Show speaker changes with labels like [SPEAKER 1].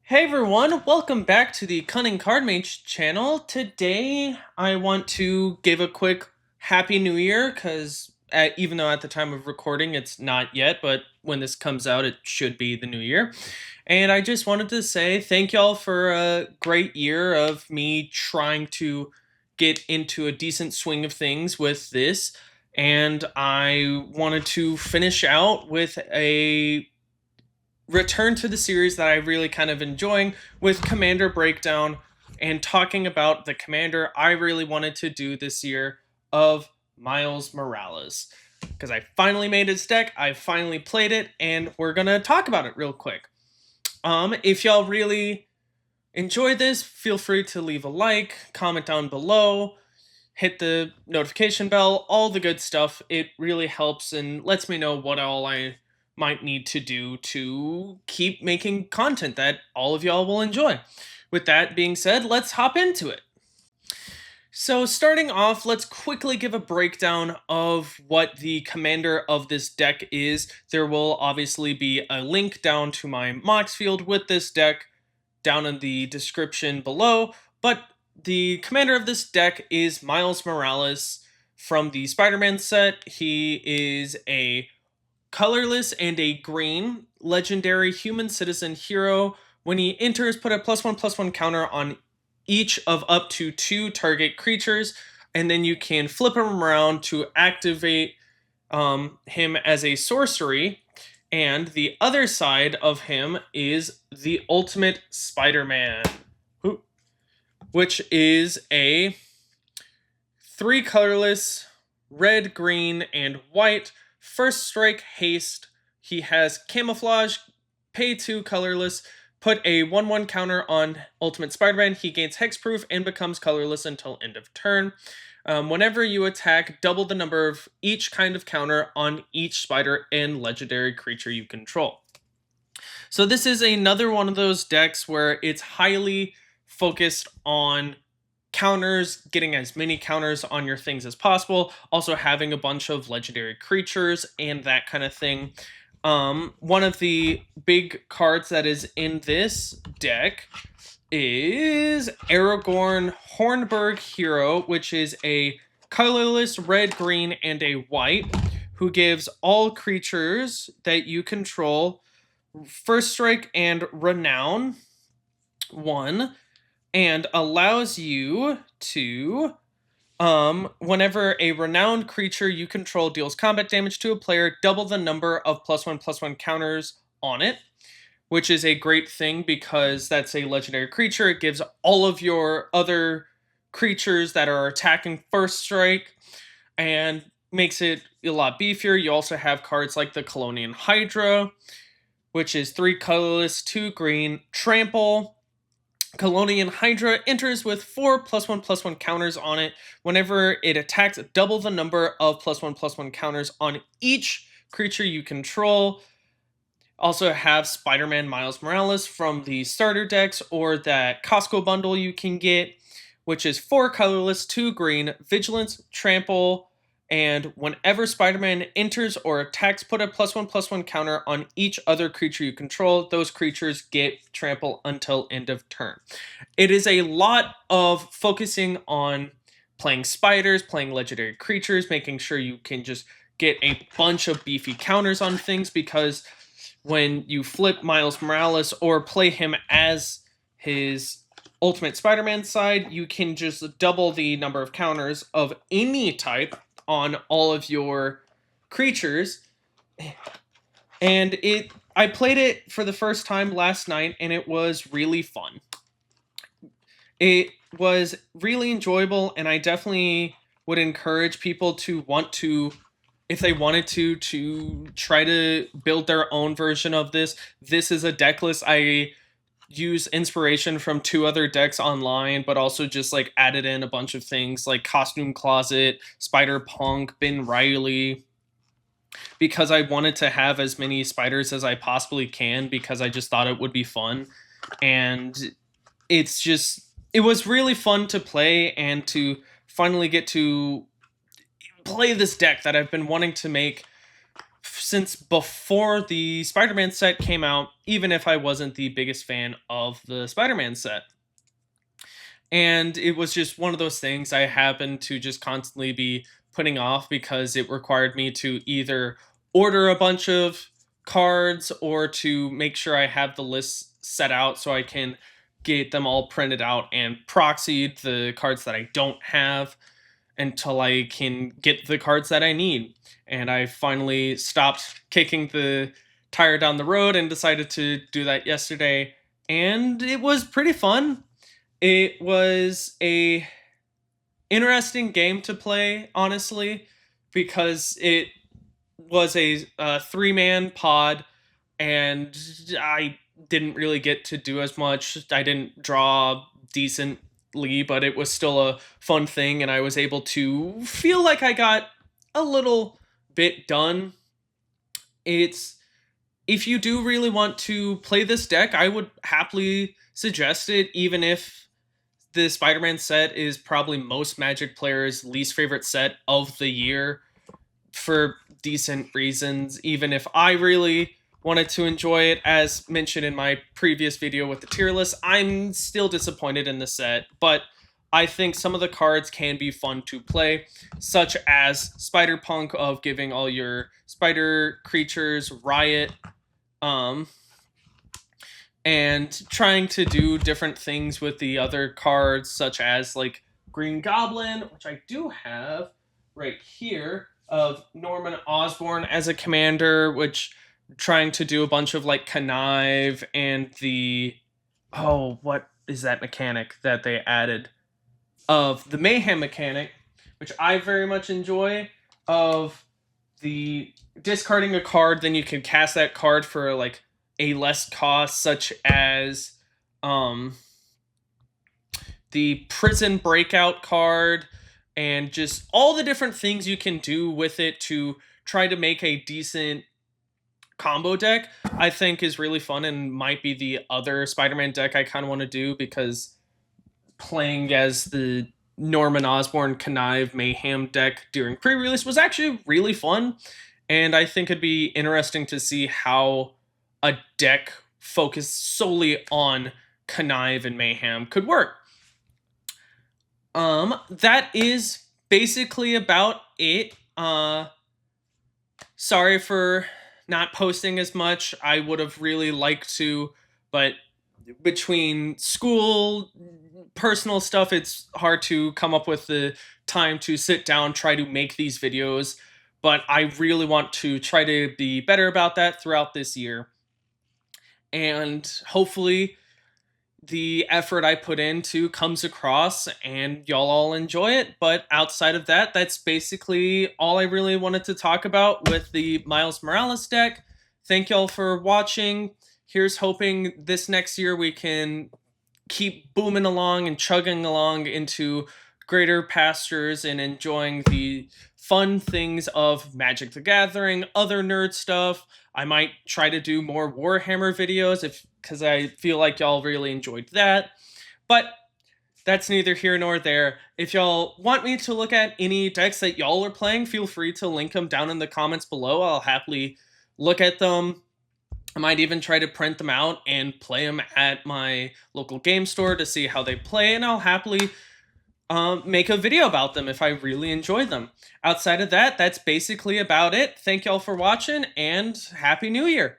[SPEAKER 1] Hey everyone, welcome back to the Cunning Card Mage channel. Today I want to give a quick Happy New Year because even though at the time of recording it's not yet, but when this comes out it should be the new year. And I just wanted to say thank y'all for a great year of me trying to get into a decent swing of things with this. And I wanted to finish out with a return to the series that I really kind of enjoying with Commander Breakdown and talking about the commander I really wanted to do this year of Miles Morales. Because I finally made his deck, I finally played it, and we're gonna talk about it real quick. If y'all really enjoyed this, feel free to leave a like, comment down below, hit the notification bell, all the good stuff. It really helps and lets me know what all I might need to do to keep making content that all of y'all will enjoy. With that being said, let's hop into it. So, starting off, let's quickly give a breakdown of what the commander of this deck is. There will obviously be a link down to my Mox field with this deck down in the description below, but the commander of this deck is Miles Morales from the Spider-Man set. He is a colorless and a green legendary human citizen hero. When he enters, put a +1/+1 counter on each of up to 2 target creatures, and then you can flip him around to activate him as a sorcery. And the other side of him is the Ultimate Spider-Man, which is a 3 colorless, red, green, and white. First strike haste. He has camouflage, pay 2 colorless, put a 1/1 counter on Ultimate Spider-Man. He gains hexproof and becomes colorless until end of turn. Whenever you attack, double the number of each kind of counter on each spider and legendary creature you control. So this is another one of those decks where it's highly focused on counters, getting as many counters on your things as possible, also having a bunch of legendary creatures and that kind of thing. One of the big cards that is in this deck is Aragorn Hornburg Hero, which is a colorless red, green, and a white, who gives all creatures that you control first strike and renown 1, and allows you to whenever a renowned creature you control deals combat damage to a player, double the number of +1/+1 counters on it, which is a great thing because that's a legendary creature. It gives all of your other creatures that are attacking first strike and makes it a lot beefier. You also have cards like the Colonian Hydra, which is 3 colorless, 2 green, trample. Colonian Hydra enters with 4 +1/+1 counters on it. Whenever it attacks, double the number of +1/+1 counters on each creature you control. Also have Spider-Man Miles Morales from the starter decks or that Costco bundle you can get, which is 4 colorless, 2 green, vigilance, trample, and whenever Spider-Man enters or attacks, put a +1/+1 counter on each other creature you control. Those creatures get trample until end of turn. It is a lot of focusing on playing spiders, playing legendary creatures, making sure you can just get a bunch of beefy counters on things, because when you flip Miles Morales or play him as his Ultimate Spider-Man side, you can just double the number of counters of any type on all of your creatures. And I played it for the first time last night and it was really fun. It was really enjoyable, and I definitely would encourage people to want to, if they wanted to try to build their own version of this. This is a deck list. I use inspiration from 2 other decks online, but also just like added in a bunch of things like Costume Closet, Spider Punk, Ben Riley, because I wanted to have as many spiders as I possibly can because I just thought it would be fun. And it was really fun to play and to finally get to play this deck that I've been wanting to make since before the Spider-Man set came out, even if I wasn't the biggest fan of the Spider-Man set. And it was just one of those things I happened to just constantly be putting off because it required me to either order a bunch of cards or to make sure I have the list set out so I can get them all printed out and proxied the cards that I don't have until I can get the cards that I need. And I finally stopped kicking the tire down the road and decided to do that yesterday. And it was pretty fun. It was a interesting game to play, honestly, because it was a three-man pod, and I didn't really get to do as much. I didn't draw decently, but it was still a fun thing, and I was able to feel like I got a little bit done. It's if you do really want to play this deck, I would happily suggest it, even if the Spider-Man set is probably most Magic players' least favorite set of the year for decent reasons. Even if I really wanted to enjoy it, as mentioned in my previous video with the tier list, I'm still disappointed in the set, but I think some of the cards can be fun to play, such as Spider-Punk of giving all your spider creatures Riot, and trying to do different things with the other cards, such as like Green Goblin, which I do have right here, of Norman Osborn as a commander, which trying to do a bunch of like Connive and the what is that mechanic that they added of the Mayhem mechanic, which I very much enjoy, of the discarding a card, then you can cast that card for like a less cost, such as the Prison Breakout card, and just all the different things you can do with it to try to make a decent combo deck, I think is really fun and might be the other Spider-Man deck I kind of want to do, because playing as the Norman Osborn Connive Mayhem deck during pre-release was actually really fun, and I think it'd be interesting to see how a deck focused solely on Connive and Mayhem could work. That is basically about it. Sorry for not posting as much. I would have really liked to, but between school, personal stuff, it's hard to come up with the time to sit down, try to make these videos. But I really want to try to be better about that throughout this year. And hopefully the effort I put into comes across and y'all all enjoy it. But outside of that, that's basically all I really wanted to talk about with the Miles Morales deck. Thank y'all for watching. Here's hoping this next year we can keep booming along and chugging along into greater pastures and enjoying the fun things of Magic the Gathering, other nerd stuff. I might try to do more Warhammer videos because I feel like y'all really enjoyed that. But that's neither here nor there. If y'all want me to look at any decks that y'all are playing, feel free to link them down in the comments below. I'll happily look at them. I might even try to print them out and play them at my local game store to see how they play, and I'll happily make a video about them if I really enjoy them. Outside of that, that's basically about it. Thank y'all for watching, and Happy New Year!